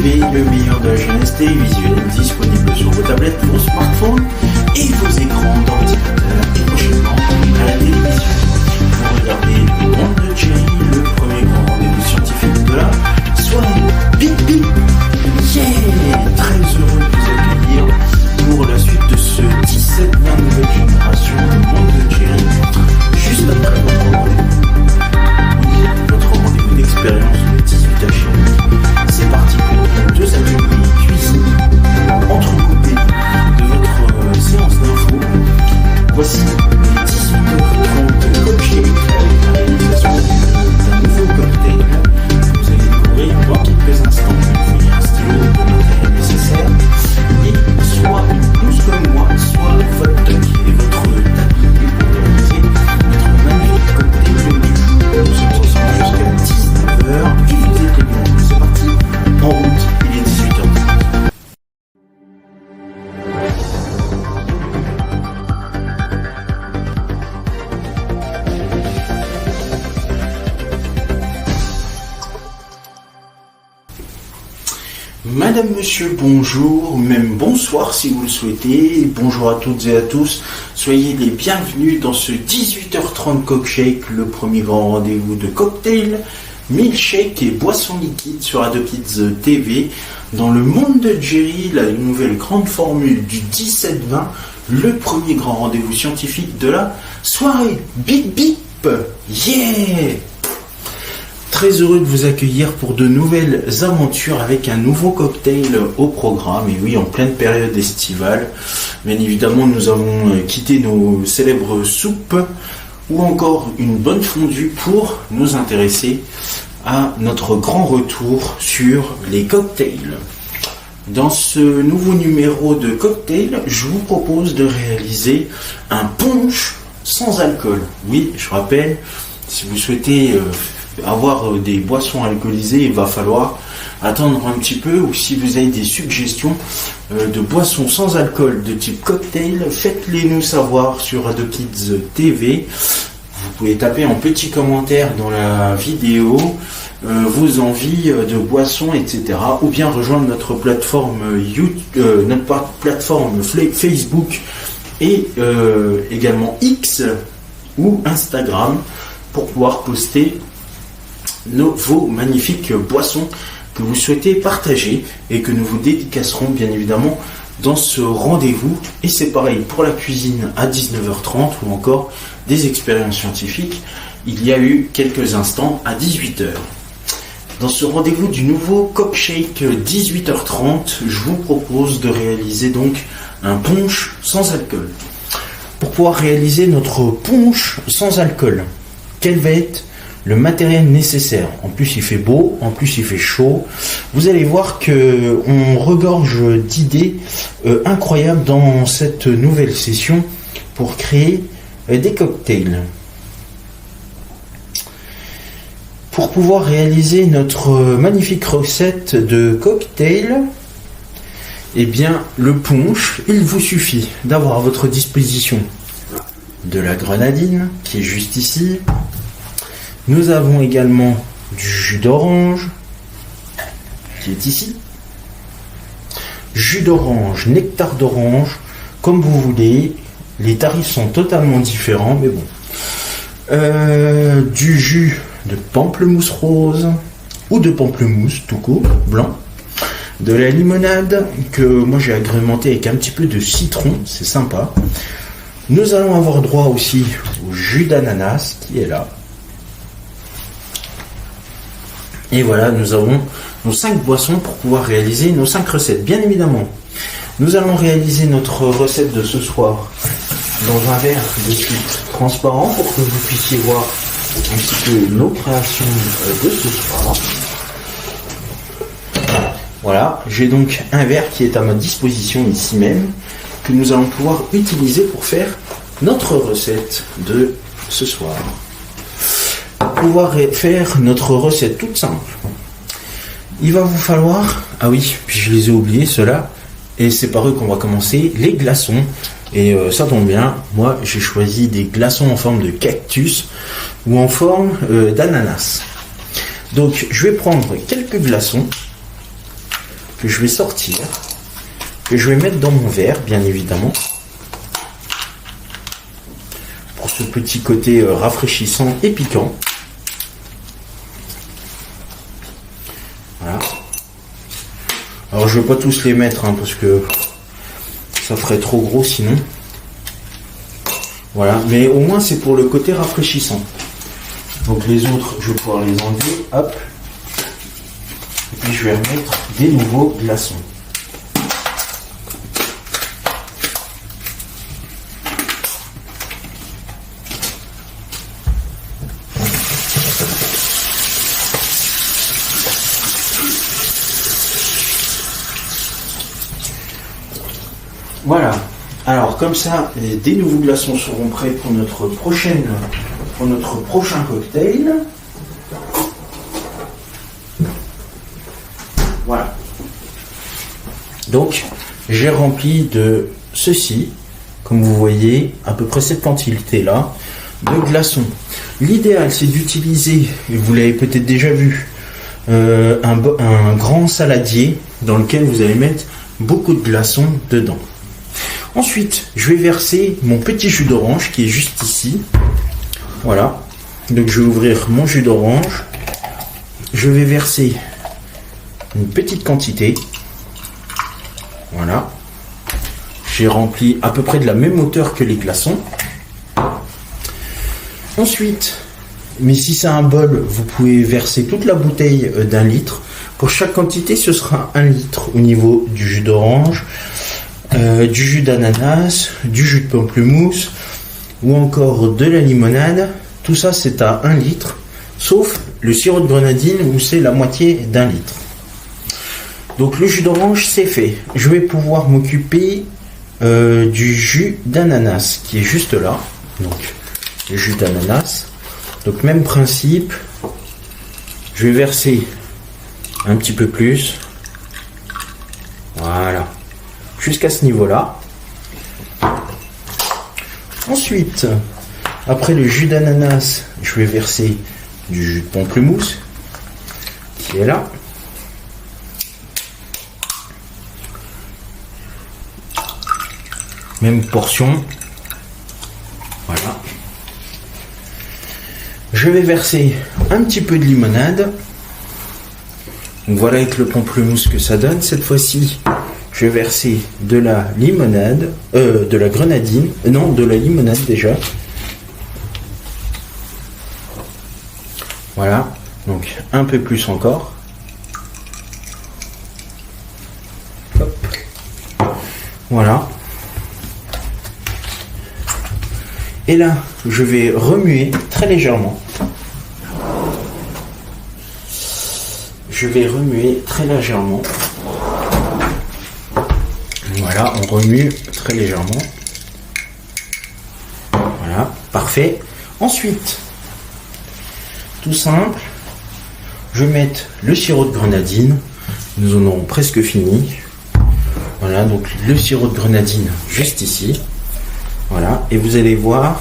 TV, le meilleur de la jeunesse télévisuelle, disponible sur vos tablettes, vos smartphones et vos écrans d'ordinateur et prochainement à la télévision. Vous regardez Le Monde de Jerry, le premier grand rendez-vous scientifique de la soirée. Bip bip. Yeah. Très heureux de vous accueillir pour la suite de ce 17e nouvelle génération Le Monde de Jerry. Juste après votre rendez-vous d'expérience de 18 à Chérie. C'est parti pour 2 ateliers cuisine entrecoupés de votre séance d'info. Voici les 18h30 coachés avec la réalisation d'un nouveau cocktail. Vous allez découvrir dans quelques instants. Il faut un stylo, le matériel nécessaire et soit une blouse comme moi, soit votre toc et votre tablier pour réaliser notre magnifique cocktail du jour. Nous sommes ensemble jusqu'à 19h et vous êtes les bienvenus. C'est parti, en route, il est 18h30. Madame, monsieur, bonjour, même bonsoir si vous le souhaitez, bonjour à toutes et à tous, soyez les bienvenus dans ce 18h30 Cockshake, le premier grand rendez-vous de cocktail, milkshake et boissons liquides sur Ado Kids TV, dans le monde de Jerry, la nouvelle grande formule du 17-20, le premier grand rendez-vous scientifique de la soirée. Bip bip, yeah! Très heureux de vous accueillir pour de nouvelles aventures avec un nouveau cocktail au programme. Et oui, en pleine période estivale. Bien évidemment, nous avons quitté nos célèbres soupes ou encore une bonne fondue pour nous intéresser à notre grand retour sur les cocktails. Dans ce nouveau numéro de cocktail, je vous propose de réaliser un punch sans alcool. Oui, je rappelle, si vous souhaitez avoir des boissons alcoolisées, il va falloir attendre un petit peu, ou si vous avez des suggestions de boissons sans alcool de type cocktail, faites-les nous savoir sur Ado Kids TV. Vous pouvez taper en petit commentaire dans la vidéo vos envies de boissons, etc. ou bien rejoindre notre plateforme notre plateforme Facebook et également X ou Instagram pour pouvoir poster vos magnifiques boissons que vous souhaitez partager et que nous vous dédicacerons bien évidemment dans ce rendez-vous. Et c'est pareil pour la cuisine à 19h30 ou encore des expériences scientifiques. Il y a eu quelques instants à 18h. Dans ce rendez-vous du nouveau Cockshake 18h30, je vous propose de réaliser donc un punch sans alcool. Pour pouvoir réaliser notre punch sans alcool, quel va être le matériel nécessaire? En plus il fait beau, en plus il fait chaud. Vous allez voir que on regorge d'idées incroyables dans cette nouvelle session pour créer des cocktails. Pour pouvoir réaliser notre magnifique recette de cocktail, eh bien le punch, il vous suffit d'avoir à votre disposition de la grenadine qui est juste ici. Nous avons également du jus d'orange qui est ici. Jus d'orange, nectar d'orange, comme vous voulez. Les tarifs sont totalement différents, mais bon. Du jus de pamplemousse rose ou de pamplemousse tout court, blanc. De la limonade que moi j'ai agrémenté avec un petit peu de citron, c'est sympa. Nous allons avoir droit aussi au jus d'ananas qui est là. Et voilà, nous avons nos 5 boissons pour pouvoir réaliser nos 5 recettes. Bien évidemment, nous allons réaliser notre recette de ce soir dans un verre de suite transparent pour que vous puissiez voir un petit peu nos créations de ce soir. Voilà, j'ai donc un verre qui est à ma disposition ici même, que nous allons pouvoir utiliser pour faire notre recette de ce soir. Pour pouvoir faire notre recette toute simple, il va vous falloir, ah oui, puis je les ai oubliés ceux-là, et c'est par eux qu'on va commencer, les glaçons. Et ça tombe bien, moi j'ai choisi des glaçons en forme de cactus ou en forme d'ananas. Donc je vais prendre quelques glaçons que je vais sortir, que je vais mettre dans mon verre, bien évidemment, pour ce petit côté rafraîchissant et piquant. Voilà. Alors je ne vais pas tous les mettre parce que ça ferait trop gros sinon. Voilà, mais au moins c'est pour le côté rafraîchissant. Donc les autres, je vais pouvoir les enlever, hop. Et puis je vais remettre des nouveaux glaçons. Voilà. Alors comme ça, des nouveaux glaçons seront prêts pour notre prochain cocktail. Voilà. Donc j'ai rempli de ceci, comme vous voyez, à peu près cette quantité là de glaçons. L'idéal c'est d'utiliser, vous l'avez peut-être déjà vu, un grand saladier dans lequel vous allez mettre beaucoup de glaçons dedans. Ensuite, je vais verser mon petit jus d'orange qui est juste ici. Voilà. Donc je vais ouvrir mon jus d'orange. Je vais verser une petite quantité. Voilà. J'ai rempli à peu près de la même hauteur que les glaçons. Ensuite, mais si c'est un bol, vous pouvez verser toute la bouteille d'1 litre. Pour chaque quantité, ce sera 1 litre au niveau du jus d'orange. Du jus d'ananas, du jus de pamplemousse ou encore de la limonade. Tout ça c'est à 1 litre, sauf le sirop de grenadine où c'est la moitié d'1 litre. Donc le jus d'orange c'est fait. Je vais pouvoir m'occuper du jus d'ananas qui est juste là. Donc le jus d'ananas. Donc même principe. Je vais verser un petit peu plus. Voilà. Jusqu'à ce niveau-là. Ensuite, après le jus d'ananas, je vais verser du jus de pamplemousse qui est là. Même portion. Voilà. Je vais verser un petit peu de limonade. Donc voilà avec le pamplemousse que ça donne. Cette fois-ci, je vais verser de la limonade, de la grenadine, non, de la limonade déjà. Voilà, donc un peu plus encore. Hop. Voilà. Et là, je vais remuer très légèrement. Je vais remuer très légèrement. Voilà, on remue très légèrement. Voilà, parfait. Ensuite, tout simple, je vais mettre le sirop de grenadine. Nous en aurons presque fini. Voilà, donc le sirop de grenadine juste ici. Voilà, et vous allez voir,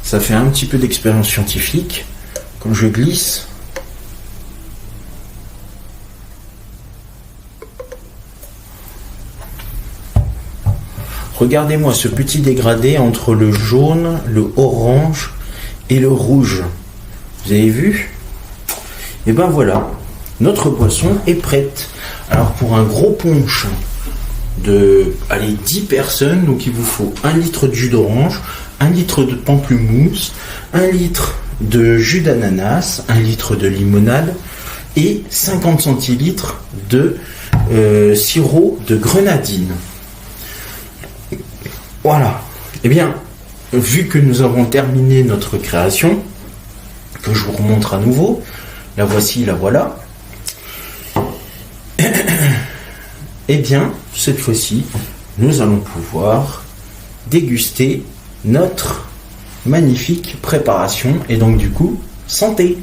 ça fait un petit peu d'expérience scientifique. Quand je glisse, regardez-moi ce petit dégradé entre le jaune, le orange et le rouge. Vous avez vu? Et ben voilà, notre boisson est prête. Alors pour un gros punch de 10 personnes, donc il vous faut 1 litre de jus d'orange, 1 litre de pamplemousse, 1 litre de jus d'ananas, 1 litre de limonade et 50 centilitres de sirop de grenadine. Voilà. Eh bien, vu que nous avons terminé notre création, que je vous remontre à nouveau, la voici, la voilà. Eh bien, cette fois-ci, nous allons pouvoir déguster notre magnifique préparation et donc du coup, santé.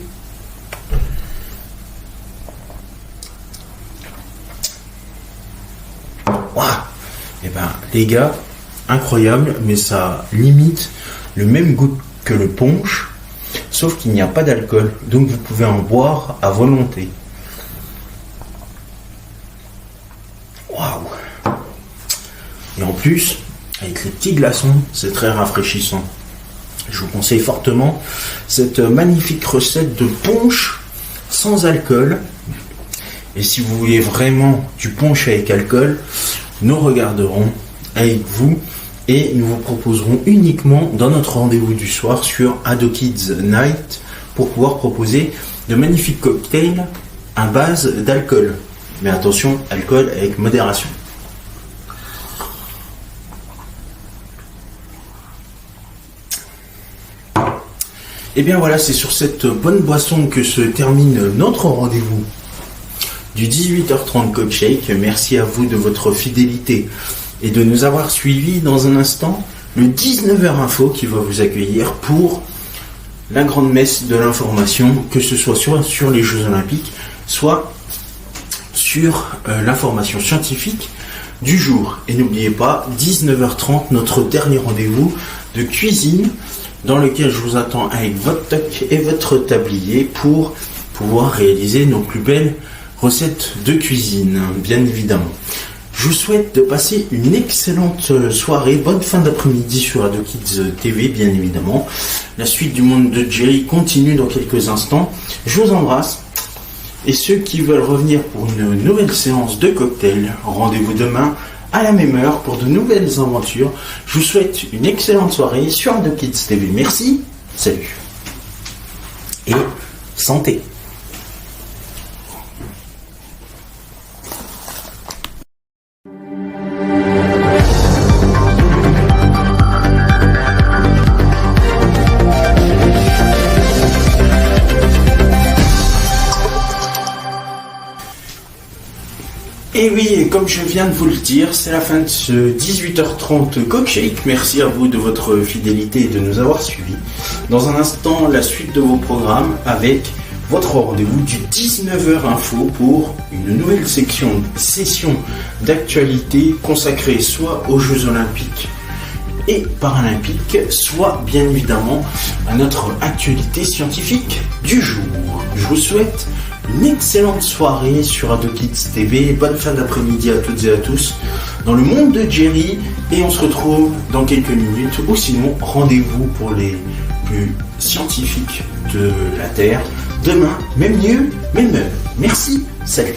Waouh. Eh ben, les gars, incroyable, mais ça limite le même goût que le punch, sauf qu'il n'y a pas d'alcool, donc vous pouvez en boire à volonté. Et en plus, avec les petits glaçons, c'est très rafraîchissant. Je vous conseille fortement cette magnifique recette de punch sans alcool. Et si vous voulez vraiment du punch avec alcool, nous regarderons avec vous et nous vous proposerons uniquement dans notre rendez-vous du soir sur Ado Kids Night pour pouvoir proposer de magnifiques cocktails à base d'alcool. Mais attention, alcool avec modération. Et bien voilà, c'est sur cette bonne boisson que se termine notre rendez-vous du 18h30 Cockshake. Merci à vous de votre fidélité et de nous avoir suivis. Dans un instant, le 19h Info qui va vous accueillir pour la grande messe de l'information, que ce soit sur les Jeux Olympiques, soit sur l'information scientifique du jour. Et n'oubliez pas, 19h30, notre dernier rendez-vous de cuisine, dans lequel je vous attends avec votre toc et votre tablier pour pouvoir réaliser nos plus belles recettes de cuisine, bien évidemment. Je vous souhaite de passer une excellente soirée, bonne fin d'après-midi sur Ado Kids TV, bien évidemment. La suite du monde de Jerry continue dans quelques instants. Je vous embrasse. Et ceux qui veulent revenir pour une nouvelle séance de cocktail, rendez-vous demain à la même heure pour de nouvelles aventures. Je vous souhaite une excellente soirée sur Ado Kids TV. Merci, salut et santé. Et oui, et comme je viens de vous le dire, c'est la fin de ce 18h30 Cockshake. Merci à vous de votre fidélité et de nous avoir suivis. Dans un instant, la suite de vos programmes avec votre rendez-vous du 19h Info pour une nouvelle session d'actualité consacrée soit aux Jeux Olympiques et Paralympiques, soit bien évidemment à notre actualité scientifique du jour. Je vous souhaite une excellente soirée sur Ado Kids TV, bonne fin d'après-midi à toutes et à tous dans le monde de Jerry, et on se retrouve dans quelques minutes, ou sinon rendez-vous pour les plus scientifiques de la Terre demain, même lieu, même heure. Merci, salut.